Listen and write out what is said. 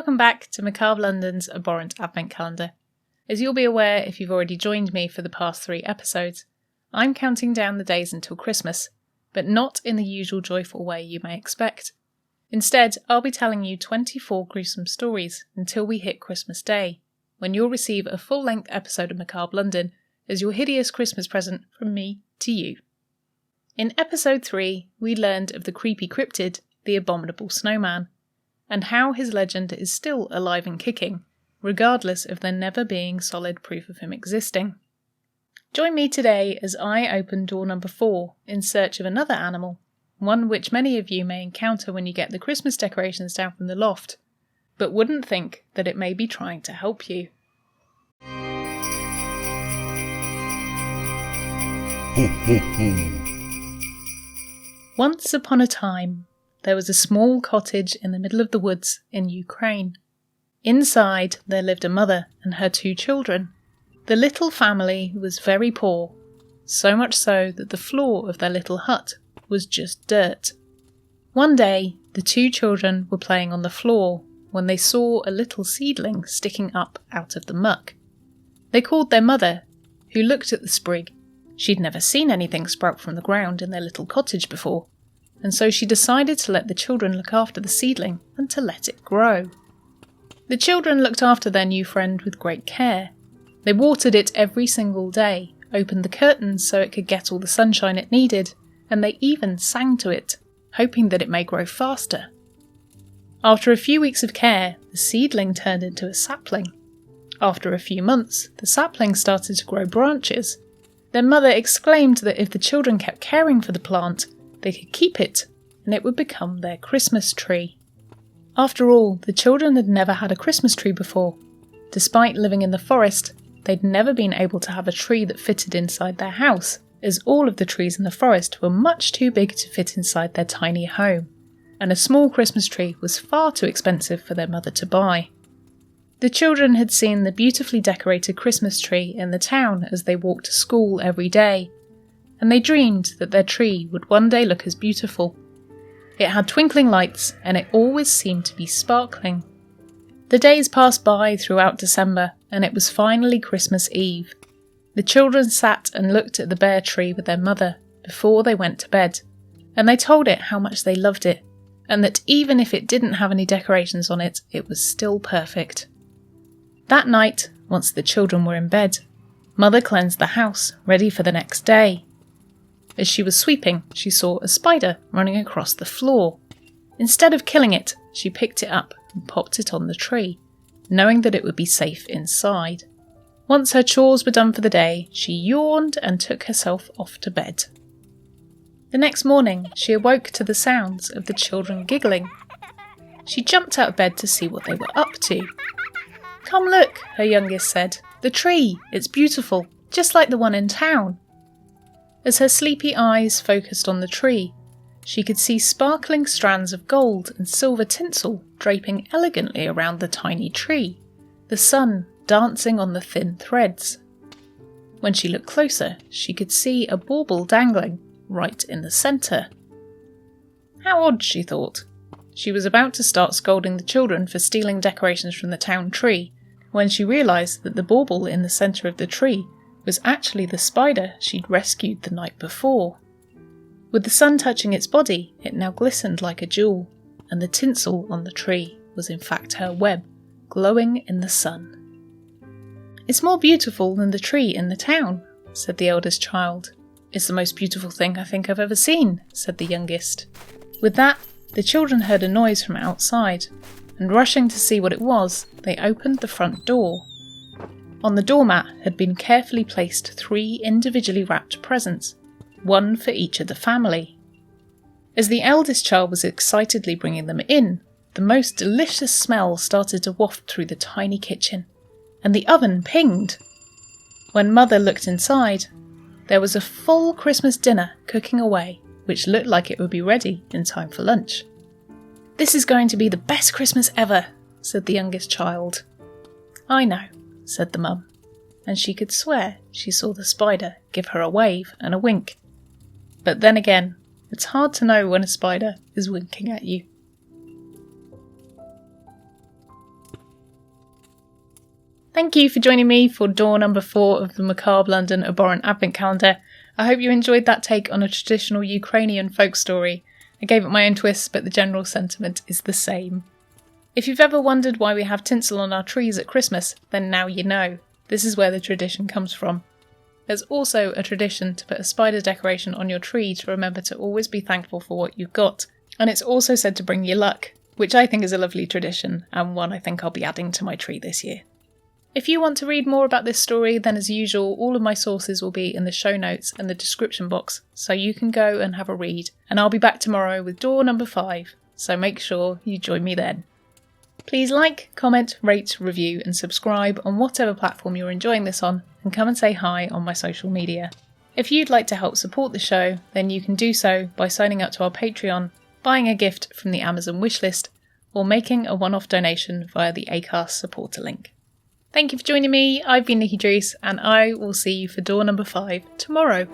welcome back to Macabre London's Abhorrent Advent Calendar. As you'll be aware if you've already joined me for the past 3 episodes, I'm counting down the days until Christmas, but not in the usual joyful way you may expect. Instead, I'll be telling you 24 gruesome stories until we hit Christmas Day, when you'll receive a full-length episode of Macabre London as your hideous Christmas present from me to you. In episode 3, we learned of the creepy cryptid, the Abominable Snowman, and how his legend is still alive and kicking, regardless of there never being solid proof of him existing. Join me today as I open door number 4 in search of another animal, one which many of you may encounter when you get the Christmas decorations down from the loft, but wouldn't think that it may be trying to help you. Ho, ho, ho. Once upon a time, there was a small cottage in the middle of the woods in Ukraine. Inside there lived a mother and her 2 children. The little family was very poor, so much so that the floor of their little hut was just dirt. One day, the 2 children were playing on the floor when they saw a little seedling sticking up out of the muck. They called their mother, who looked at the sprig. She'd never seen anything sprout from the ground in their little cottage before, and so she decided to let the children look after the seedling and to let it grow. The children looked after their new friend with great care. They watered it every single day, opened the curtains so it could get all the sunshine it needed, and they even sang to it, hoping that it may grow faster. After a few weeks of care, the seedling turned into a sapling. After a few months, the sapling started to grow branches. Their mother exclaimed that if the children kept caring for the plant, they could keep it, and it would become their Christmas tree. After all, the children had never had a Christmas tree before. Despite living in the forest, they'd never been able to have a tree that fitted inside their house, as all of the trees in the forest were much too big to fit inside their tiny home, and a small Christmas tree was far too expensive for their mother to buy. The children had seen the beautifully decorated Christmas tree in the town as they walked to school every day, and they dreamed that their tree would one day look as beautiful. It had twinkling lights, and it always seemed to be sparkling. The days passed by throughout December, and it was finally Christmas Eve. The children sat and looked at the bare tree with their mother before they went to bed, and they told it how much they loved it, and that even if it didn't have any decorations on it, it was still perfect. That night, once the children were in bed, Mother cleansed the house, ready for the next day. As she was sweeping, she saw a spider running across the floor. Instead of killing it, she picked it up and popped it on the tree, knowing that it would be safe inside. Once her chores were done for the day, she yawned and took herself off to bed. The next morning, she awoke to the sounds of the children giggling. She jumped out of bed to see what they were up to. "Come look," her youngest said. "The tree, it's beautiful, just like the one in town." As her sleepy eyes focused on the tree, she could see sparkling strands of gold and silver tinsel draping elegantly around the tiny tree, the sun dancing on the thin threads. When she looked closer, she could see a bauble dangling right in the centre. How odd, she thought. She was about to start scolding the children for stealing decorations from the town tree, when she realised that the bauble in the centre of the tree was actually the spider she'd rescued the night before. With the sun touching its body, it now glistened like a jewel, and the tinsel on the tree was in fact her web, glowing in the sun. "It's more beautiful than the tree in the town," said the eldest child. "It's the most beautiful thing I think I've ever seen," said the youngest. With that, the children heard a noise from outside, and rushing to see what it was, they opened the front door. On the doormat had been carefully placed 3 individually wrapped presents, one for each of the family. As the eldest child was excitedly bringing them in, the most delicious smell started to waft through the tiny kitchen, and the oven pinged. When Mother looked inside, there was a full Christmas dinner cooking away, which looked like it would be ready in time for lunch. "This is going to be the best Christmas ever," said the youngest child. "I know," said the mum, and she could swear she saw the spider give her a wave and a wink. But then again, it's hard to know when a spider is winking at you. Thank you for joining me for door number 4 of the Macabre London Abhorrent Advent Calendar. I hope you enjoyed that take on a traditional Ukrainian folk story. I gave it my own twist, but the general sentiment is the same. If you've ever wondered why we have tinsel on our trees at Christmas, then now you know. This is where the tradition comes from. There's also a tradition to put a spider decoration on your tree to remember to always be thankful for what you've got. And it's also said to bring you luck, which I think is a lovely tradition, and one I think I'll be adding to my tree this year. If you want to read more about this story, then as usual, all of my sources will be in the show notes and the description box, so you can go and have a read. And I'll be back tomorrow with door number 5, so make sure you join me then. Please like, comment, rate, review and subscribe on whatever platform you're enjoying this on, and come and say hi on my social media. If you'd like to help support the show, then you can do so by signing up to our Patreon, buying a gift from the Amazon wishlist, or making a one-off donation via the Acast supporter link. Thank you for joining me. I've been Nikki Druce, and I will see you for door number 5 tomorrow.